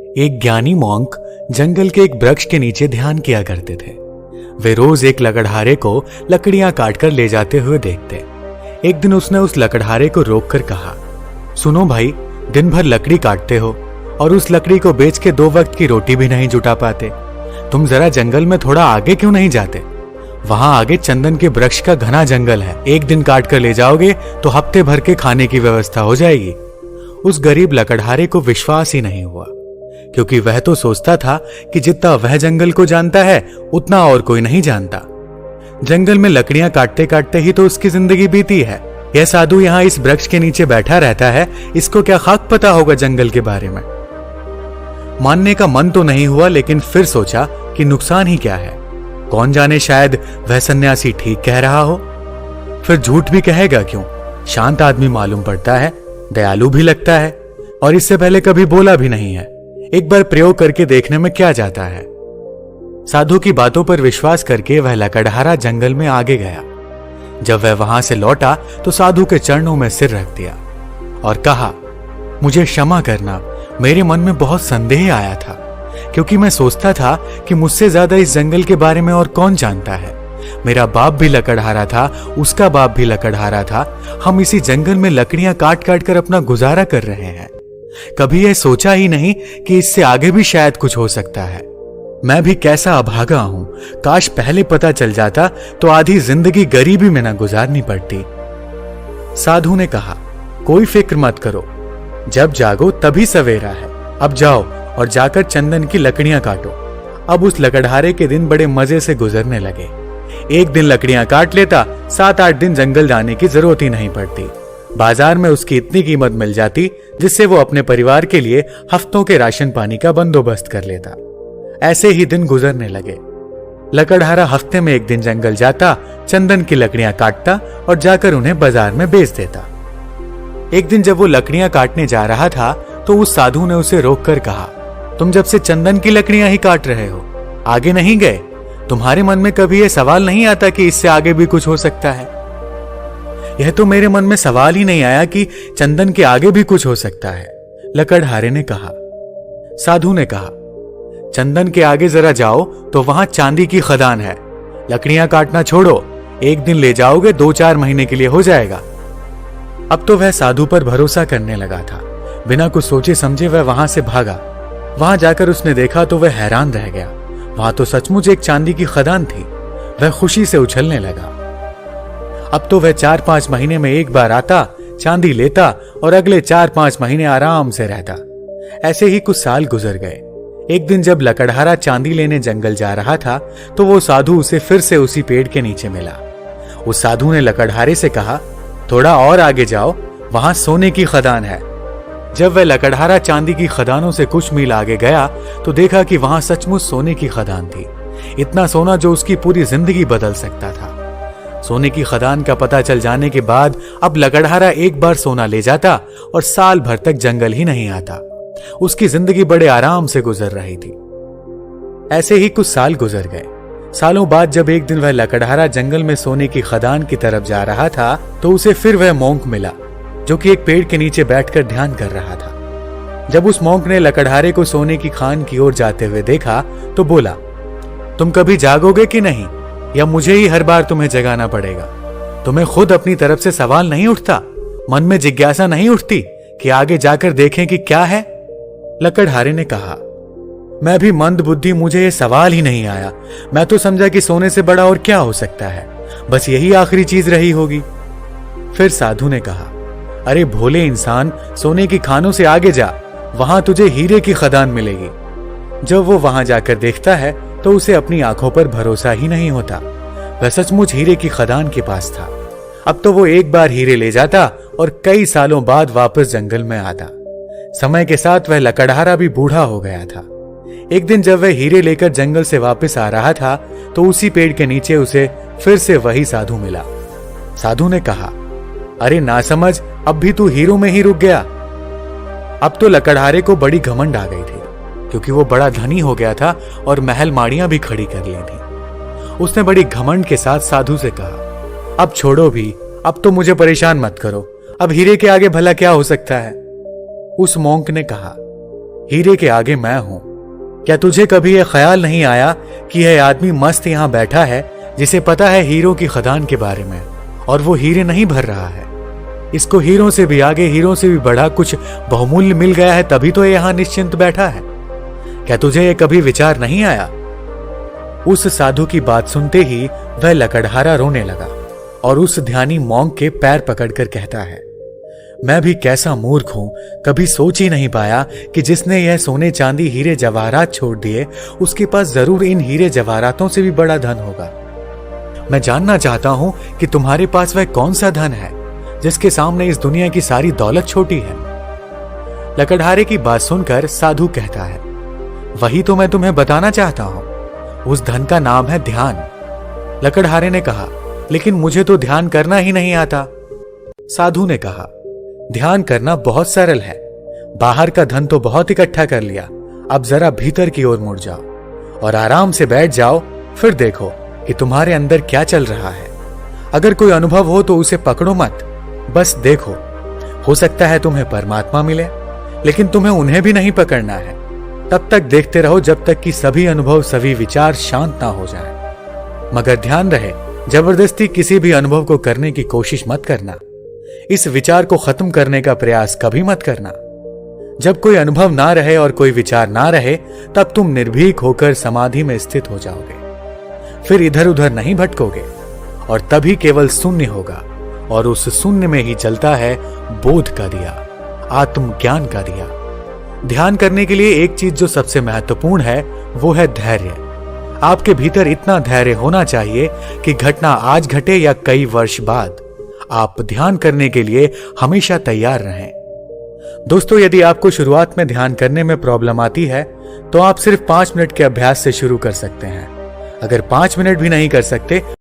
एक ज्ञानी मॉन्क जंगल के एक वृक्ष के नीचे ध्यान किया करते थे। वे रोज एक लकड़हारे को लकड़ियां काटकर ले जाते हुए देखते। एक दिन उसने उस लकड़हारे को रोककर कहा, सुनो भाई, दिन भर लकड़ी काटते हो और उस लकड़ी को बेच के 2 वक्त की रोटी भी नहीं जुटा पाते। तुम जरा जंगल में थोड़ा आगे क्यों नहीं जाते? वहां आगे चंदन के वृक्ष का घना जंगल है। एक दिन काट कर ले जाओगे तो हफ्ते भर के खाने की व्यवस्था हो जाएगी। उस गरीब लकड़हारे को विश्वास ही नहीं हुआ, क्योंकि वह तो सोचता था कि जितना वह जंगल को जानता है उतना और कोई नहीं जानता। जंगल में लकड़ियां काटते काटते ही तो उसकी जिंदगी बीती है। यह साधु यहाँ इस वृक्ष के नीचे बैठा रहता है, इसको क्या खाक पता होगा जंगल के बारे में। मानने का मन तो नहीं हुआ, लेकिन फिर सोचा कि नुकसान ही क्या है। कौन जाने, शायद वह सन्यासी ठीक कह रहा हो। फिर झूठ भी कहेगा क्यों? शांत आदमी मालूम पड़ता है, दयालु भी लगता है और इससे पहले कभी बोला भी नहीं है। एक बार प्रयोग करके देखने में क्या जाता है। साधु की बातों पर विश्वास करके वह लकड़हारा जंगल में आगे गया। जब वह वहां से लौटा तो साधु के चरणों में सिर रख दिया और कहा, मुझे क्षमा करना, मेरे मन में बहुत संदेह आया था, क्योंकि मैं सोचता था कि मुझसे ज्यादा इस जंगल के बारे में और कौन जानता है। मेरा बाप भी लकड़हारा था, उसका बाप भी लकड़हारा था। हम इसी जंगल में लकड़ियां काट काट कर अपना गुजारा कर रहे हैं। कभी यह सोचा ही नहीं कि इससे आगे भी शायद कुछ हो सकता है। मैं भी कैसा अभागा हूं। काश पहले पता चल जाता तो आधी जिंदगी गरीबी में न गुजारनी पड़ती। साधु ने कहा, कोई फिक्र मत करो, जब जागो तभी सवेरा है। अब जाओ और जाकर चंदन की लकड़ियां काटो। अब उस लकड़हारे के दिन बड़े मजे से गुजरने लगे। एक दिन लकड़ियां काट लेता, 7-8 दिन जंगल जाने की जरूरत ही नहीं पड़ती। बाजार में उसकी इतनी कीमत मिल जाती जिससे वो अपने परिवार के लिए हफ्तों के राशन पानी का बंदोबस्त कर लेता। ऐसे ही दिन गुजरने लगे। लकड़हारा हफ्ते में एक दिन जंगल जाता, चंदन की लकड़ियां काटता और जाकर उन्हें बाजार में बेच देता। एक दिन जब वो लकड़ियां काटने जा रहा था तो उस साधु ने उसे रोककर कहा, तुम जब से चंदन की लकड़ियां ही काट रहे हो, आगे नहीं गए? तुम्हारे मन में कभी यह सवाल नहीं आता कि इससे आगे भी कुछ हो सकता है? यह तो मेरे मन में सवाल ही नहीं आया कि चंदन के आगे भी कुछ हो सकता है, लकड़हारे ने कहा। साधु ने कहा, चंदन के आगे जरा जाओ तो वहां चांदी की खदान है। लकड़ियां काटना छोड़ो, एक दिन ले जाओगे, 2-4 महीने के लिए हो जाएगा। अब तो वह साधु पर भरोसा करने लगा था। बिना कुछ सोचे समझे वह वहां से भागा। वहां जाकर उसने देखा तो वह हैरान रह गया। वहां तो सचमुच एक चांदी की खदान थी। वह खुशी से उछलने लगा। अब तो वह 4-5 महीने में एक बार आता, चांदी लेता और अगले 4-5 महीने आराम से रहता। ऐसे ही कुछ साल गुजर गए। एक दिन जब लकड़हारा चांदी लेने जंगल जा रहा था तो वो साधु उसे फिर से उसी पेड़ के नीचे मिला। उस साधु ने लकड़हारे से कहा, थोड़ा और आगे जाओ, वहां सोने की खदान है। जब वह लकड़हारा चांदी की खदानों से कुछ मील आगे गया तो देखा कि वहां सचमुच सोने की खदान थी। इतना सोना जो उसकी पूरी जिंदगी बदल सकता था। सोने की खदान का पता चल जाने के बाद अब लकड़हारा एक बार सोना ले जाता और साल भर तक जंगल ही नहीं आता। उसकी जिंदगी बड़े आराम से गुजर रही थी। ऐसे ही कुछ साल गुजर गए। सालों बाद जब एक दिन वह लकड़हारा जंगल में सोने की खदान की तरफ जा रहा था तो उसे फिर वह मॉन्क मिला, जो कि एक पेड़ के नीचे बैठकर ध्यान कर रहा था। जब उस मॉन्क ने लकड़हारे को सोने की खान की ओर जाते हुए देखा तो बोला, तुम कभी जागोगे कि नहीं, या मुझे ही हर बार तुम्हें जगाना पड़ेगा? तुम्हें खुद अपनी तरफ से सवाल नहीं उठता? मन में जिज्ञासा नहीं उठती कि आगे जाकर देखें कि क्या है? लकड़हारे ने कहा, मैं भी मंद बुद्धि, मुझे ये सवाल ही नहीं आया। मैं तो समझा कि सोने से बड़ा और क्या हो सकता है, बस यही आखिरी चीज रही होगी। फिर साधु ने कहा, अरे भोले इंसान, सोने की खानों से आगे जा, वहां तुझे हीरे की खदान मिलेगी। जब वो वहां जाकर देखता है तो उसे अपनी आंखों पर भरोसा ही नहीं होता। वह सचमुच हीरे की खदान के पास था। अब तो वो एक बार हीरे ले जाता और कई सालों बाद वापस जंगल में आता। समय के साथ वह लकड़हारा भी बूढ़ा हो गया था। एक दिन जब वह हीरे लेकर जंगल से वापस आ रहा था तो उसी पेड़ के नीचे उसे फिर से वही साधु मिला। साधु ने कहा, अरे नासमझ, अब भी तू हीरों में ही रुक गया। अब तो लकड़हारे को बड़ी घमंड आ गई थी, क्योंकि वो बड़ा धनी हो गया था और महल माड़ियां भी खड़ी कर ली थी। उसने बड़ी घमंड के साथ साधु से कहा, अब छोड़ो भी, अब तो मुझे परेशान मत करो। अब हीरे के आगे भला क्या हो सकता है? उस मॉन्क ने कहा, हीरे के आगे मैं हूं। क्या तुझे कभी यह ख्याल नहीं आया कि यह आदमी मस्त यहां बैठा है जिसे पता है हीरों की खदान के बारे में, और वो हीरे नहीं भर रहा है। इसको हीरों से भी आगे, हीरों से भी बड़ा कुछ बहुमूल्य मिल गया है, तभी तो यहां निश्चिंत बैठा है। क्या तुझे यह कभी विचार नहीं आया? उस साधु की बात सुनते ही वह लकड़हारा रोने लगा और उस ध्यानी मॉन्क के पैर पकड़कर कहता है, मैं भी कैसा मूर्ख हूं, कभी सोच ही नहीं पाया कि जिसने यह सोने चांदी हीरे जवाहरात छोड़ दिए उसके पास जरूर इन हीरे जवाहरातों से भी बड़ा धन होगा। मैं जानना चाहता हूं कि तुम्हारे पास वह कौन सा धन है जिसके सामने इस दुनिया की सारी दौलत छोटी है। लकड़हारे की बात सुनकर साधु कहता है, वही तो मैं तुम्हें बताना चाहता हूं, उस धन का नाम है ध्यान। लकड़हारे ने कहा, लेकिन मुझे तो ध्यान करना ही नहीं आता। साधु ने कहा, ध्यान करना बहुत सरल है। बाहर का धन तो बहुत इकट्ठा कर लिया, अब जरा भीतर की ओर मुड़ जाओ और आराम से बैठ जाओ, फिर देखो कि तुम्हारे अंदर क्या चल रहा है। अगर कोई अनुभव हो तो उसे पकड़ो मत, बस देखो। हो सकता है तुम्हें परमात्मा मिले, लेकिन तुम्हें उन्हें भी नहीं पकड़ना है। तब तक देखते रहो जब तक कि सभी अनुभव, सभी विचार शांत ना हो जाएं। मगर ध्यान रहे, जबरदस्ती किसी भी अनुभव को करने की कोशिश मत करना। इस विचार को खत्म करने का प्रयास कभी मत करना। जब कोई अनुभव ना रहे और कोई विचार ना रहे, तब तुम निर्भीक होकर समाधि में स्थित हो जाओगे। फिर इधर उधर नहीं भटकोगे और तभी केवल शून्य होगा, और उस शून्य में ही चलता है बोध का दिया, आत्मज्ञान का दिया। ध्यान करने के लिए एक चीज जो सबसे महत्वपूर्ण है वो है धैर्य। आपके भीतर इतना धैर्य होना चाहिए कि घटना आज घटे या कई वर्ष बाद, आप ध्यान करने के लिए हमेशा तैयार रहें। दोस्तों, यदि आपको शुरुआत में ध्यान करने में प्रॉब्लम आती है तो आप सिर्फ 5 मिनट के अभ्यास से शुरू कर सकते हैं। अगर 5 मिनट भी नहीं कर सकते